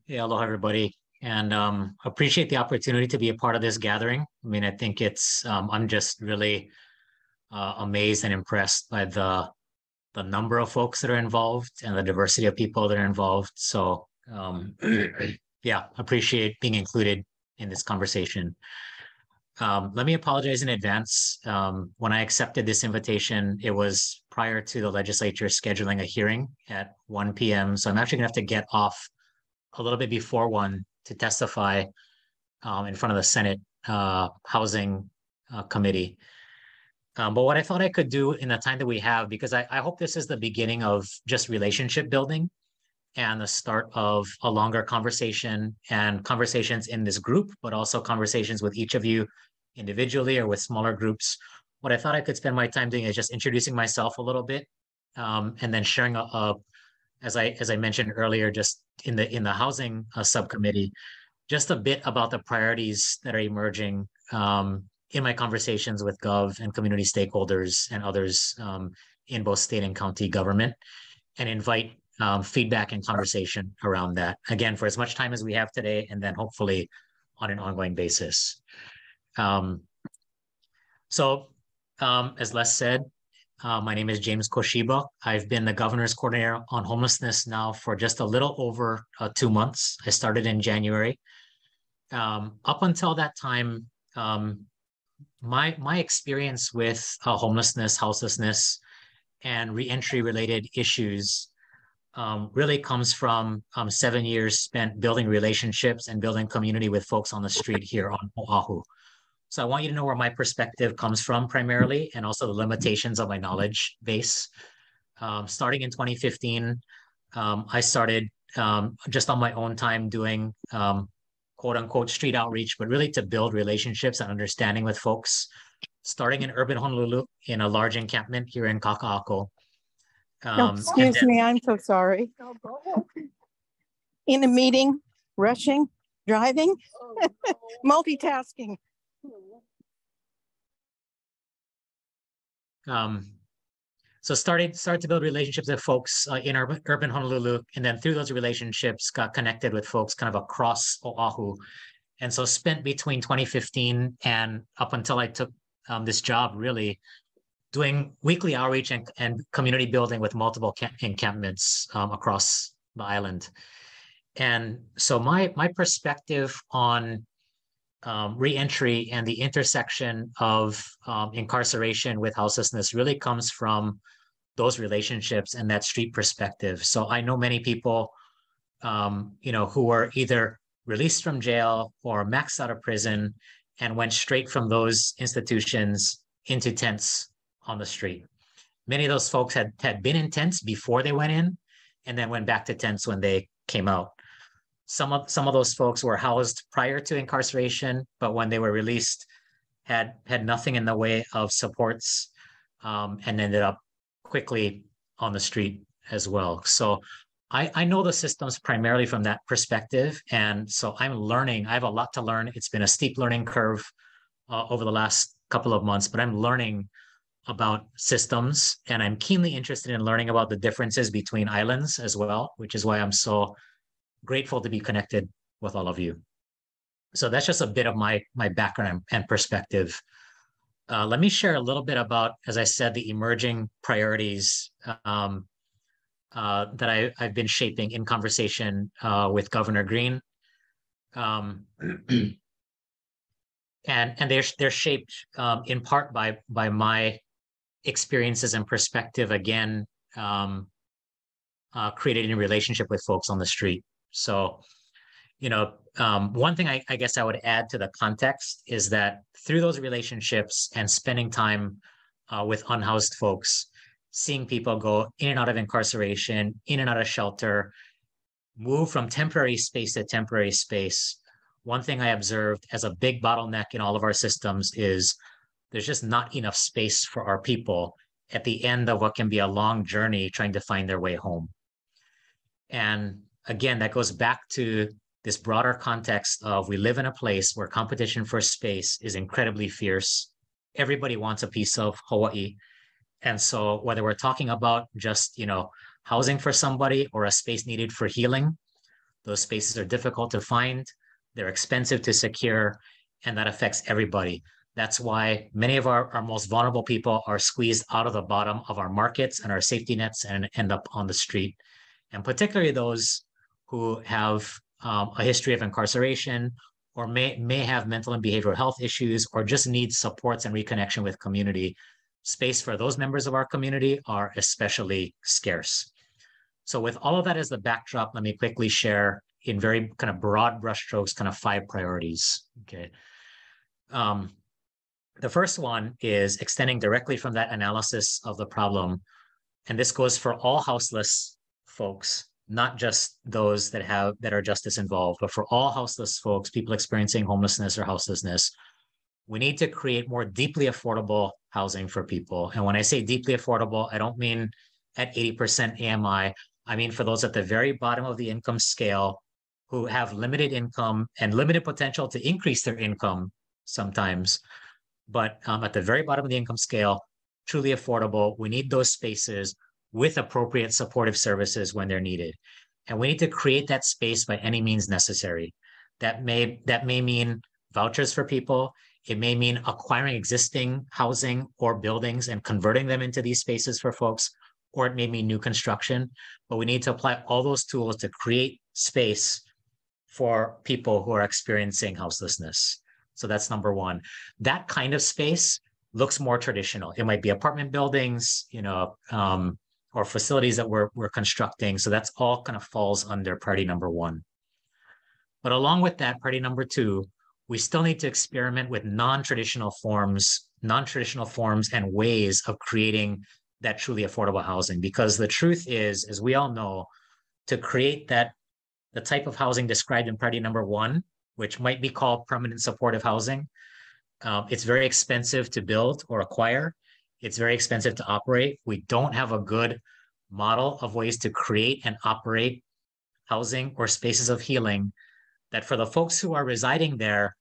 Hey, aloha, everybody, and appreciate the opportunity to be a part of this gathering. I mean, I think I'm just really amazed and impressed by the number of folks that are involved and the diversity of people that are involved. So, yeah, appreciate being included in this conversation. Let me apologize in advance. When I accepted this invitation, it was prior to the legislature scheduling a hearing at 1 p.m. So I'm actually gonna have to get off a little bit before 1 to testify in front of the Senate Housing Committee. But what I thought I could do in the time that we have, because I hope this is the beginning of just relationship building and the start of a longer conversation and conversations in this group, but also conversations with each of you individually or with smaller groups. What I thought I could spend my time doing is just introducing myself a little bit, and then sharing as I mentioned earlier, just in the housing subcommittee, just a bit about the priorities that are emerging in my conversations with Gov and community stakeholders and others in both state and county government, and invite feedback and conversation around that. Again, for as much time as we have today, and then hopefully on an ongoing basis. As Les said, my name is James Koshiba. I've been the governor's coordinator on homelessness now for just a little over 2 months. I started in January. Up until that time, my experience with homelessness, houselessness, and reentry related issues really comes from 7 years spent building relationships and building community with folks on the street here on Oahu. So I want you to know where my perspective comes from primarily, and also the limitations of my knowledge base. Starting in 2015, I started just on my own time doing quote unquote street outreach, but really to build relationships and understanding with folks, starting in urban Honolulu in a large encampment here in Kaka'ako. Excuse me, I'm so sorry. In a meeting, rushing, driving, multitasking. So started to build relationships with folks in urban Honolulu, and then through those relationships got connected with folks kind of across Oahu. And so spent between 2015 and up until I took this job, really doing weekly outreach and community building with multiple encampments across the island. And so my perspective on reentry and the intersection of incarceration with houselessness really comes from those relationships and that street perspective. So I know many people, who were either released from jail or maxed out of prison and went straight from those institutions into tents on the street. Many of those folks had been in tents before they went in, and then went back to tents when they came out. Some of those folks were housed prior to incarceration, but when they were released, had nothing in the way of supports, and ended up quickly on the street as well. So I know the systems primarily from that perspective, and so I'm learning. I have a lot to learn. It's been a steep learning curve over the last couple of months, but I'm learning about systems, and I'm keenly interested in learning about the differences between islands as well, which is why I'm so grateful to be connected with all of you. So that's just a bit of my background and perspective. Let me share a little bit about, as I said, the emerging priorities that I've been shaping in conversation with Governor Green. And they're shaped in part by my experiences and perspective, again, created in relationship with folks on the street. So, one thing I guess I would add to the context is that through those relationships and spending time with unhoused folks, seeing people go in and out of incarceration, in and out of shelter, move from temporary space to temporary space, one thing I observed as a big bottleneck in all of our systems is there's just not enough space for our people at the end of what can be a long journey trying to find their way home. And again, that goes back to this broader context of we live in a place where competition for space is incredibly fierce. Everybody wants a piece of Hawaii. And so whether we're talking about just, housing for somebody or a space needed for healing, Those spaces are difficult to find, they're expensive to secure, and that affects everybody. That's why many of our most vulnerable people are squeezed out of the bottom of our markets and our safety nets and end up on the street. And particularly those who have a history of incarceration or may have mental and behavioral health issues or just need supports and reconnection with community. Space for those members of our community are especially scarce. So with all of that as the backdrop, let me quickly share in very kind of broad brushstrokes, kind of 5 priorities, okay? The first one is extending directly from that analysis of the problem. And this goes for all houseless folks, not just those that are justice involved, but for all houseless folks, people experiencing homelessness or houselessness. We need to create more deeply affordable housing for people. And when I say deeply affordable, I don't mean at 80% AMI. I mean for those at the very bottom of the income scale who have limited income and limited potential to increase their income sometimes. But at the very bottom of the income scale, truly affordable. We need those spaces with appropriate supportive services when they're needed. And we need to create that space by any means necessary. That may mean vouchers for people. It may mean acquiring existing housing or buildings and converting them into these spaces for folks, or it may mean new construction. But we need to apply all those tools to create space for people who are experiencing houselessness. So that's number one. That kind of space looks more traditional. It might be apartment buildings, or facilities that we're constructing. So that's all kind of falls under priority number 1. But along with that, priority number 2, we still need to experiment with non-traditional forms and ways of creating that truly affordable housing. Because the truth is, as we all know, to create the type of housing described in priority number 1, which might be called permanent supportive housing, it's very expensive to build or acquire. It's very expensive to operate. We don't have a good model of ways to create and operate housing or spaces of healing that for the folks who are residing there,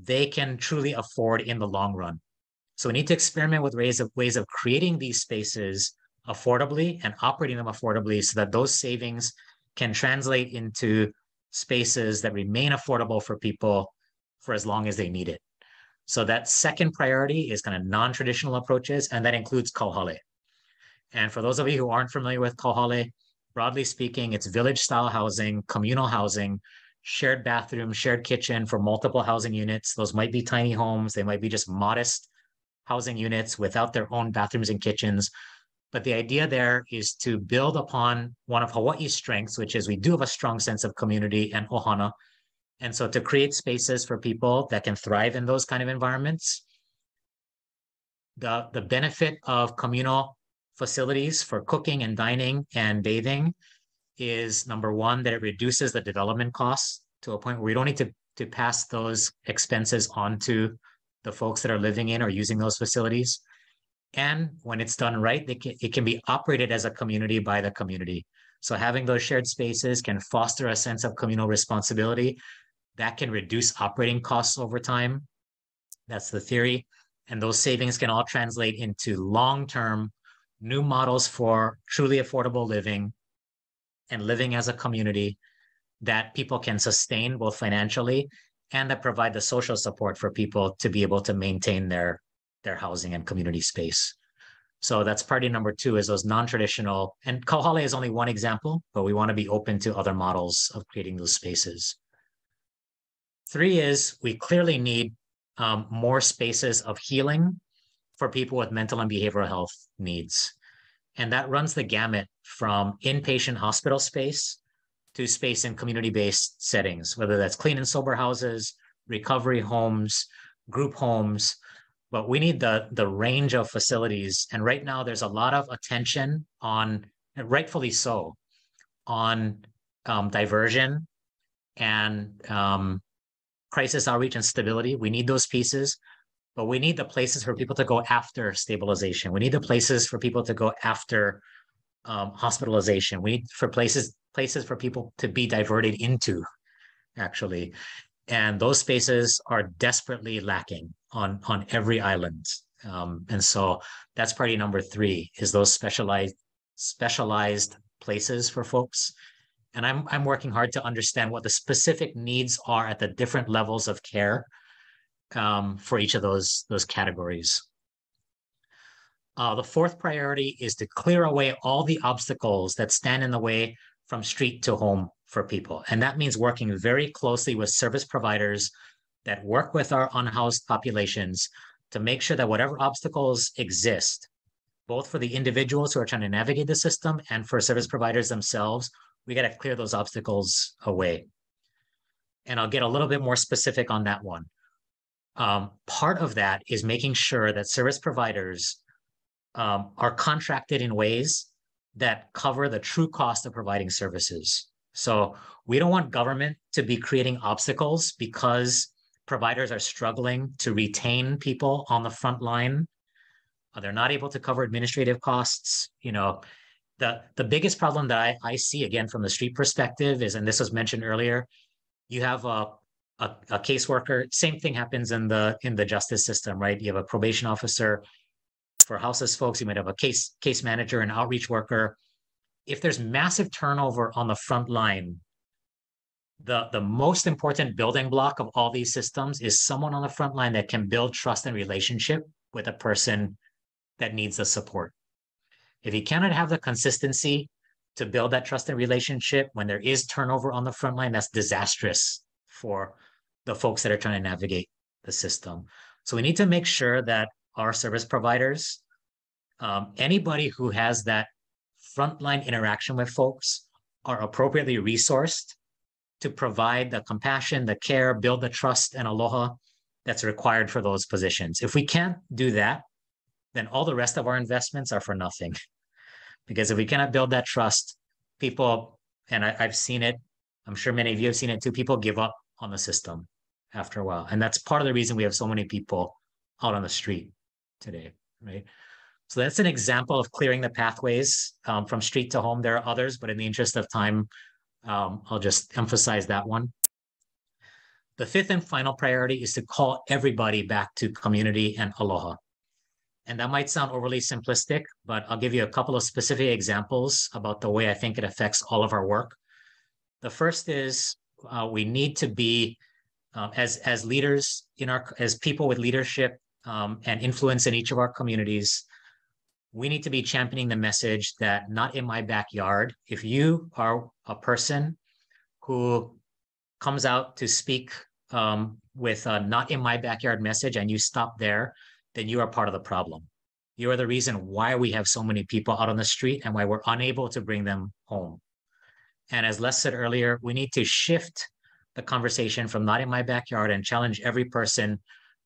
they can truly afford in the long run. So we need to experiment with ways of creating these spaces affordably and operating them affordably so that those savings can translate into spaces that remain affordable for people for as long as they need it. So that second priority is kind of non-traditional approaches, and that includes kauhale. And for those of you who aren't familiar with kauhale, broadly speaking, it's village-style housing, communal housing, shared bathroom, shared kitchen for multiple housing units. Those might be tiny homes. They might be just modest housing units without their own bathrooms and kitchens. But the idea there is to build upon one of Hawaii's strengths, which is we do have a strong sense of community and ohana. And so to create spaces for people that can thrive in those kind of environments. The benefit of communal facilities for cooking and dining and bathing is, number 1, that it reduces the development costs to a point where we don't need to pass those expenses on to the folks that are living in or using those facilities. And when it's done right, it can be operated as a community by the community. So having those shared spaces can foster a sense of communal responsibility that can reduce operating costs over time. That's the theory. And those savings can all translate into long-term new models for truly affordable living and living as a community that people can sustain both financially and that provide the social support for people to be able to maintain their housing and community space. So that's priority number 2, is those non-traditional, and kauhale is only one example, but we want to be open to other models of creating those spaces. 3 is we clearly need more spaces of healing for people with mental and behavioral health needs. And that runs the gamut from inpatient hospital space to space in community-based settings, whether that's clean and sober houses, recovery homes, group homes, but we need the range of facilities. And right now there's a lot of attention on, rightfully so, on diversion and crisis outreach and stability. We need those pieces, but we need the places for people to go after stabilization. We need the places for people to go after hospitalization. We need places for people to be diverted into, actually. And those spaces are desperately lacking on every island. And so that's priority number 3, is those specialized places for folks. And I'm working hard to understand what the specific needs are at the different levels of care for each of those categories. The fourth priority is to clear away all the obstacles that stand in the way from street to home for people. And that means working very closely with service providers that work with our unhoused populations to make sure that whatever obstacles exist, both for the individuals who are trying to navigate the system and for service providers themselves, we got to clear those obstacles away. And I'll get a little bit more specific on that one. Part of that is making sure that service providers are contracted in ways that cover the true cost of providing services. So we don't want government to be creating obstacles because providers are struggling to retain people on the front line. They're not able to cover administrative costs. You know, the biggest problem that I see, again, from the street perspective is, and this was mentioned earlier, you have a caseworker. Same thing happens in the justice system, right? You have a probation officer. For houseless folks, you might have a case manager, an outreach worker. If there's massive turnover on the front line, the most important building block of all these systems is someone on the front line that can build trust and relationship with a person that needs the support. If you cannot have the consistency to build that trust and relationship when there is turnover on the front line, that's disastrous for the folks that are trying to navigate the system. So we need to make sure that our service providers, anybody who has that frontline interaction with folks, are appropriately resourced to provide the compassion, the care, build the trust and aloha that's required for those positions. If we can't do that, then all the rest of our investments are for nothing. Because if we cannot build that trust, people, and I've seen it, I'm sure many of you have seen it too, people give up on the system after a while. And that's part of the reason we have so many people out on the street today, right? So that's an example of clearing the pathways from street to home. There are others, but in the interest of time, I'll just emphasize that one. The fifth and final priority is to call everybody back to community and aloha. And that might sound overly simplistic, but I'll give you a couple of specific examples about the way I think it affects all of our work. The first is we need to be, as leaders as people with leadership and influence in each of our communities, we need to be championing the message that not in my backyard. If you are a person who comes out to speak with a not in my backyard message and you stop there, then you are part of the problem. You are the reason why we have so many people out on the street and why we're unable to bring them home. And as Les said earlier, we need to shift the conversation from not in my backyard and challenge every person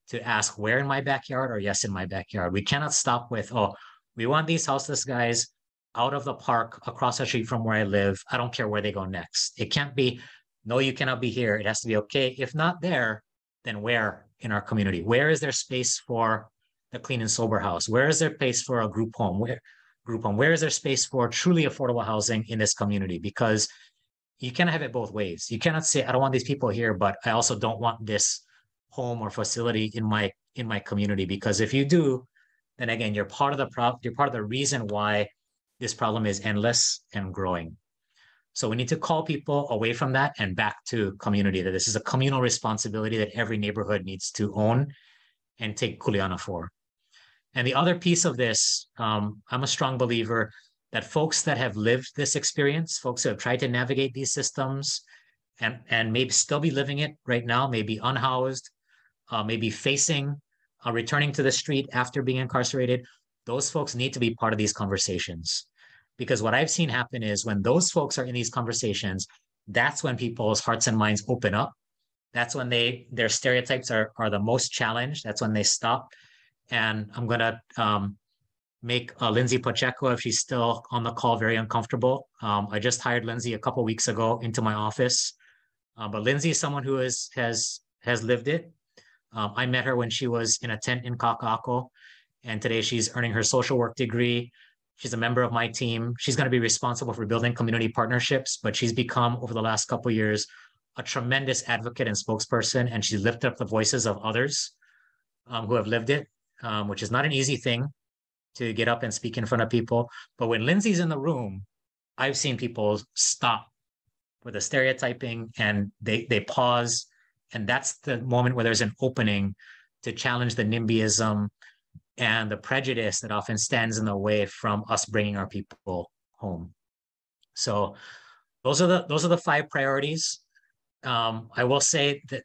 to ask where in my backyard or yes in my backyard. We cannot stop with, oh, we want these houseless guys out of the park across the street from where I live. I don't care where they go next. It can't be, no, you cannot be here. It has to be, okay, if not there, then where in our community? Where is there space for the clean and sober house? Where is there space for a group home? Where is there space for truly affordable housing in this community? Because you cannot have it both ways. You cannot say, I don't want these people here, but I also don't want this home or facility in my community. Because if you do, then again, you're part of the problem. You're part of the reason why this problem is endless and growing. So we need to call people away from that and back to community, that this is a communal responsibility that every neighborhood needs to own and take kuleana for. And the other piece of this, I'm a strong believer that folks that have lived this experience, folks who have tried to navigate these systems and maybe still be living it right now, maybe unhoused, maybe facing returning to the street after being incarcerated, those folks need to be part of these conversations. Because what I've seen happen is when those folks are in these conversations, that's when people's hearts and minds open up. That's when their stereotypes are the most challenged. That's when they stop. And I'm going to make Lindsay Pacheco, if she's still on the call, very uncomfortable. I just hired Lindsay a couple of weeks ago into my office. But Lindsay is someone who has lived it. I met her when she was in a tent in Kaka'ako, and today she's earning her social work degree. She's a member of my team. She's going to be responsible for building community partnerships, but she's become, over the last couple of years, a tremendous advocate and spokesperson, and she's lifted up the voices of others who have lived it, which is not an easy thing to get up and speak in front of people. But when Lindsay's in the room, I've seen people stop for the stereotyping, and they pause. And that's the moment where there's an opening to challenge the NIMBYism and the prejudice that often stands in the way from us bringing our people home. So those are the 5 priorities. I will say that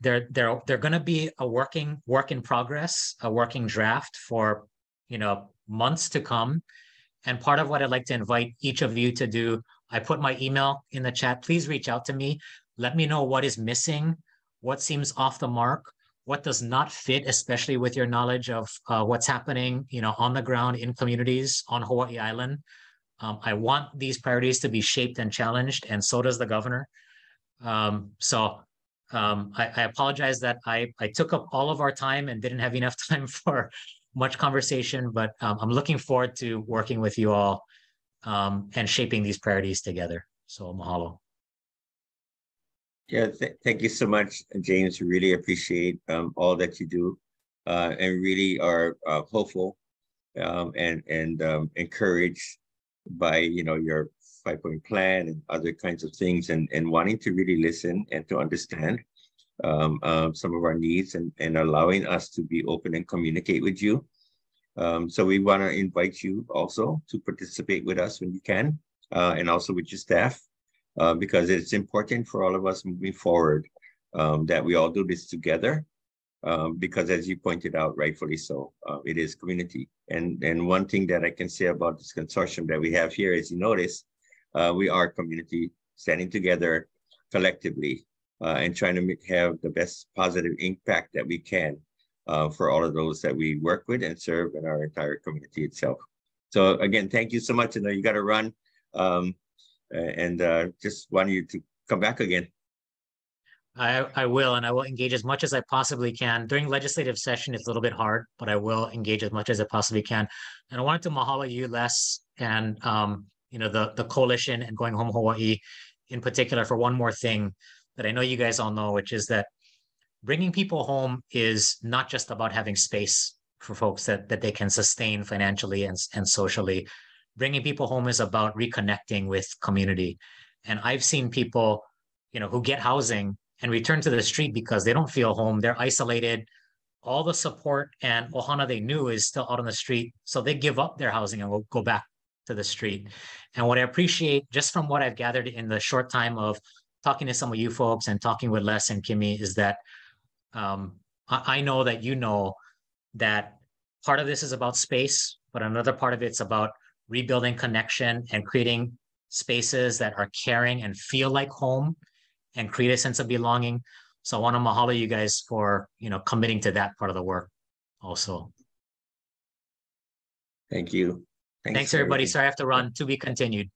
they're going to be a work in progress, a working draft for months to come. And part of what I'd like to invite each of you to do, I put my email in the chat. Please reach out to me. Let me know what is missing, what seems off the mark, what does not fit, especially with your knowledge of what's happening, on the ground in communities on Hawaii Island. I want these priorities to be shaped and challenged, and so does the governor. So I apologize that I took up all of our time and didn't have enough time for much conversation, but I'm looking forward to working with you all and shaping these priorities together. So mahalo. Yeah, thank you so much, James. We really appreciate all that you do, and really are hopeful and encouraged by your 5-point plan and other kinds of things, and wanting to really listen and to understand some of our needs, and allowing us to be open and communicate with you. So we want to invite you also to participate with us when you can, and also with your staff. Because it's important for all of us moving forward that we all do this together, because as you pointed out, rightfully so, it is community. And one thing that I can say about this consortium that we have here, as you notice, we are community standing together collectively and trying to have the best positive impact that we can for all of those that we work with and serve in our entire community itself. So again, thank you so much. I know you got to run. And just want you to come back again. I will, and I will engage as much as I possibly can. During legislative session, it's a little bit hard, but I will engage as much as I possibly can. And I wanted to mahalo you, Les, and the coalition and Going Home Hawaii in particular for one more thing that I know you guys all know, which is that bringing people home is not just about having space for folks that they can sustain financially and socially. Bringing people home is about reconnecting with community. And I've seen people, who get housing and return to the street because they don't feel home. They're isolated. All the support and ohana they knew is still out on the street. So they give up their housing and will go back to the street. And what I appreciate, just from what I've gathered in the short time of talking to some of you folks and talking with Les and Kimmy, is that I know that that part of this is about space, but another part of it's about rebuilding connection and creating spaces that are caring and feel like home and create a sense of belonging. So I want to mahalo you guys for, committing to that part of the work also. Thank you. Thanks everybody. Sorry I have to run. To be continued.